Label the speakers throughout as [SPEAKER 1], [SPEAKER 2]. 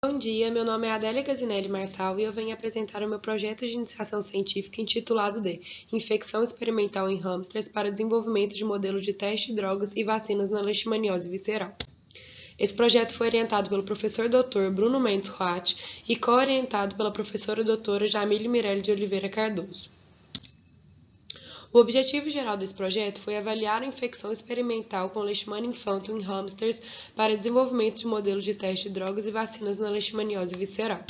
[SPEAKER 1] Bom dia, meu nome é Adélia Gazinelli Marçal e eu venho apresentar o meu projeto de iniciação científica intitulado de Infecção Experimental em Hamsters para desenvolvimento de modelo de teste de drogas e vacinas na leishmaniose visceral. Esse projeto foi orientado pelo professor Dr. Bruno Mendes Roat e co-orientado pela professora doutora Jamile Mirelle de Oliveira Cardoso. O objetivo geral desse projeto foi avaliar a infecção experimental com Leishmania infantum em hamsters para desenvolvimento de modelos de teste de drogas e vacinas na leishmaniose visceral.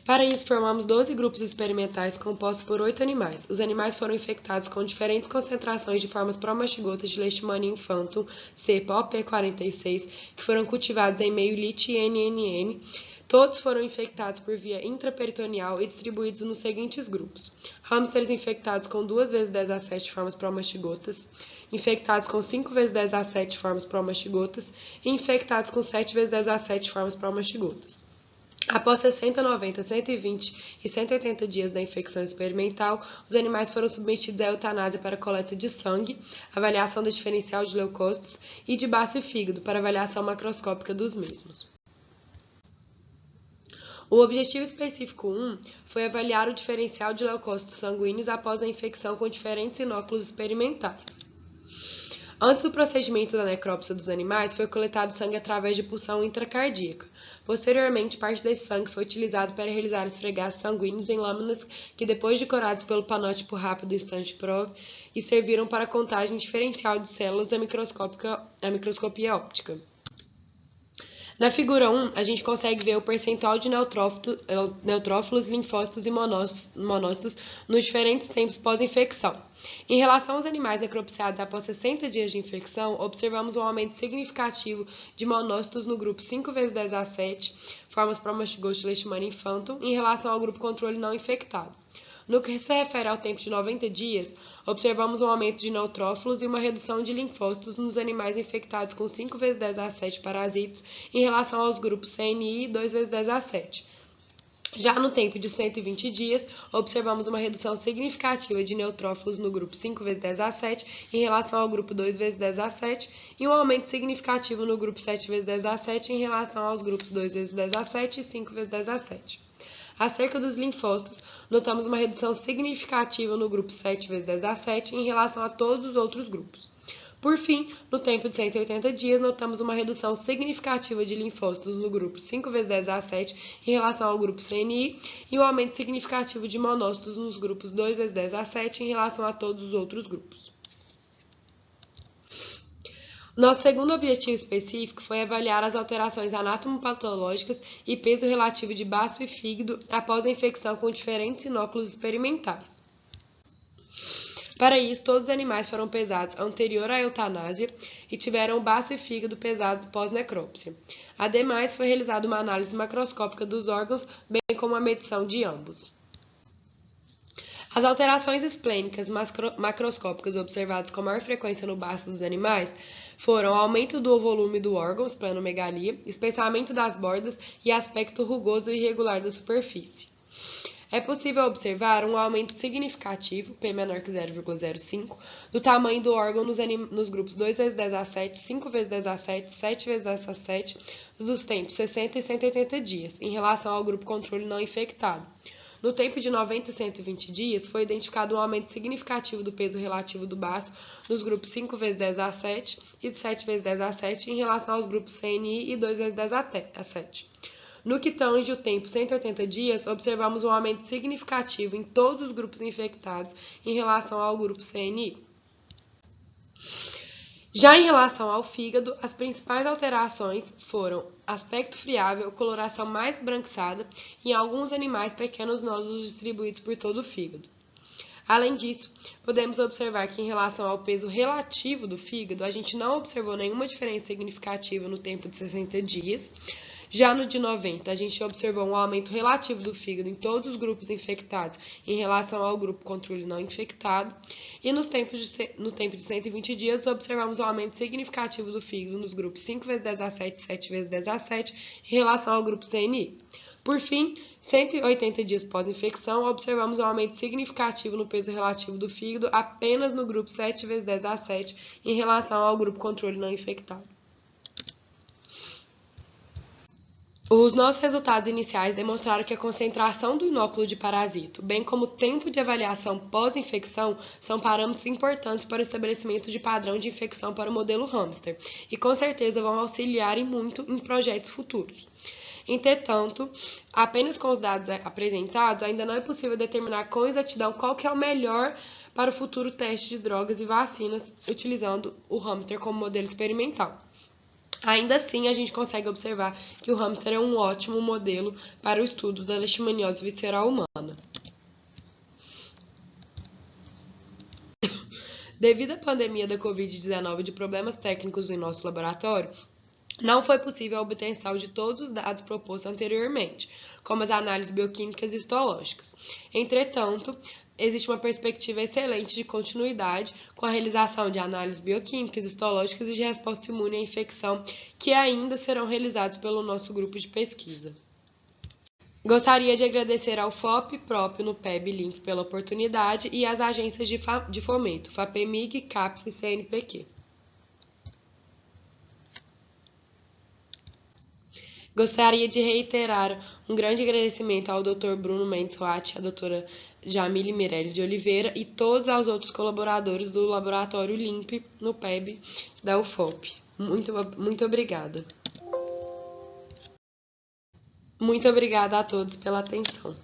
[SPEAKER 1] Para isso, formamos 12 grupos experimentais compostos por 8 animais. Os animais foram infectados com diferentes concentrações de formas promastigotas de Leishmania infantum, cepa OP46, que foram cultivados em meio LIT e NNN. Todos foram infectados por via intraperitoneal e distribuídos nos seguintes grupos: hamsters infectados com 2 × 10⁷ formas promastigotas, infectados com 5 × 10⁷ formas promastigotas e infectados com 7 × 10⁷ formas promastigotas. Após 60, 90, 120 e 180 dias da infecção experimental, os animais foram submetidos à eutanásia para coleta de sangue, avaliação do diferencial de leucócitos e de baço e fígado para avaliação macroscópica dos mesmos. O objetivo específico 1 foi avaliar o diferencial de leucócitos sanguíneos após a infecção com diferentes inóculos experimentais. Antes do procedimento da necrópsia dos animais, foi coletado sangue através de pulsão intracardíaca. Posteriormente, parte desse sangue foi utilizado para realizar esfregaços sanguíneos em lâminas que, depois de corados pelo panótipo rápido Instant Prove, e serviram para a contagem diferencial de células da microscopia óptica. Na figura 1, a gente consegue ver o percentual de neutrófilos, linfócitos e monócitos nos diferentes tempos pós-infecção. Em relação aos animais necropsiados após 60 dias de infecção, observamos um aumento significativo de monócitos no grupo 5 × 10⁷, formas promastigotas de Leishmania infantum, em relação ao grupo controle não infectado. No que se refere ao tempo de 90 dias, observamos um aumento de neutrófilos e uma redução de linfócitos nos animais infectados com 5 × 10⁷ parasitos em relação aos grupos CNI e 2 × 10⁷. Já no tempo de 120 dias, observamos uma redução significativa de neutrófilos no grupo 5 × 10⁷ em relação ao grupo 2 × 10⁷ e um aumento significativo no grupo 7 × 10⁷ em relação aos grupos 2 × 10⁷ e 5 × 10⁷. Acerca dos linfócitos, notamos uma redução significativa no grupo 7 × 10⁷ em relação a todos os outros grupos. Por fim, no tempo de 180 dias, notamos uma redução significativa de linfócitos no grupo 5 × 10⁷ em relação ao grupo CNI e um aumento significativo de monócitos nos grupos 2 × 10⁷ em relação a todos os outros grupos. Nosso segundo objetivo específico foi avaliar as alterações anatomopatológicas e peso relativo de baço e fígado após a infecção com diferentes inóculos experimentais. Para isso, todos os animais foram pesados anterior à eutanásia e tiveram o baço e fígado pesados pós-necrópsia. Ademais, foi realizada uma análise macroscópica dos órgãos, bem como a medição de ambos. As alterações esplênicas macroscópicas observadas com maior frequência no baço dos animais foram aumento do volume do órgão, esplenomegalia, espessamento das bordas e aspecto rugoso e irregular da superfície. É possível observar um aumento significativo, P menor que 0,05, do tamanho do órgão nos grupos 2 × 10⁷, 5 × 10⁷, 7 × 10⁷, dos tempos 60 e 180 dias, em relação ao grupo controle não infectado. No tempo de 90 e 120 dias, foi identificado um aumento significativo do peso relativo do baço nos grupos 5 × 10⁷ e 7 × 10⁷ em relação aos grupos CNI e 2 × 10⁷. No que tange o tempo 180 dias, observamos um aumento significativo em todos os grupos infectados em relação ao grupo CNI. Já em relação ao fígado, as principais alterações foram aspecto friável, coloração mais esbranquiçada e, em alguns animais, pequenos nódulos distribuídos por todo o fígado. Além disso, podemos observar que, em relação ao peso relativo do fígado, a gente não observou nenhuma diferença significativa no tempo de 60 dias. Já no de 90, a gente observou um aumento relativo do fígado em todos os grupos infectados em relação ao grupo controle não infectado. E no tempo de 120 dias, observamos um aumento significativo do fígado nos grupos 5 × 10⁷, 7 × 10⁷, em relação ao grupo CNI. Por fim, 180 dias pós-infecção, observamos um aumento significativo no peso relativo do fígado apenas no grupo 7 × 10⁷, em relação ao grupo controle não infectado. Os nossos resultados iniciais demonstraram que a concentração do inóculo de parasito, bem como o tempo de avaliação pós-infecção, são parâmetros importantes para o estabelecimento de padrão de infecção para o modelo hamster e com certeza vão auxiliar e muito em projetos futuros. Entretanto, apenas com os dados apresentados, ainda não é possível determinar com exatidão qual que é o melhor para o futuro teste de drogas e vacinas utilizando o hamster como modelo experimental. Ainda assim, a gente consegue observar que o hamster é um ótimo modelo para o estudo da leishmaniose visceral humana. Devido à pandemia da Covid-19 e de problemas técnicos em nosso laboratório, não foi possível a obtenção de todos os dados propostos anteriormente, como as análises bioquímicas e histológicas. Entretanto, existe uma perspectiva excelente de continuidade com a realização de análises bioquímicas, histológicas e de resposta imune à infecção, que ainda serão realizados pelo nosso grupo de pesquisa. Gostaria de agradecer ao FOP próprio no PEB Limp pela oportunidade e às agências de fomento, FAPEMIG, CAPES e CNPq. Gostaria de reiterar um grande agradecimento ao Dr. Bruno Mendes Roatti, à doutora Jamile Mirelli de Oliveira e todos os outros colaboradores do Laboratório LIMP no PEB da UFOP. Muito obrigada. Muito obrigada a todos pela atenção.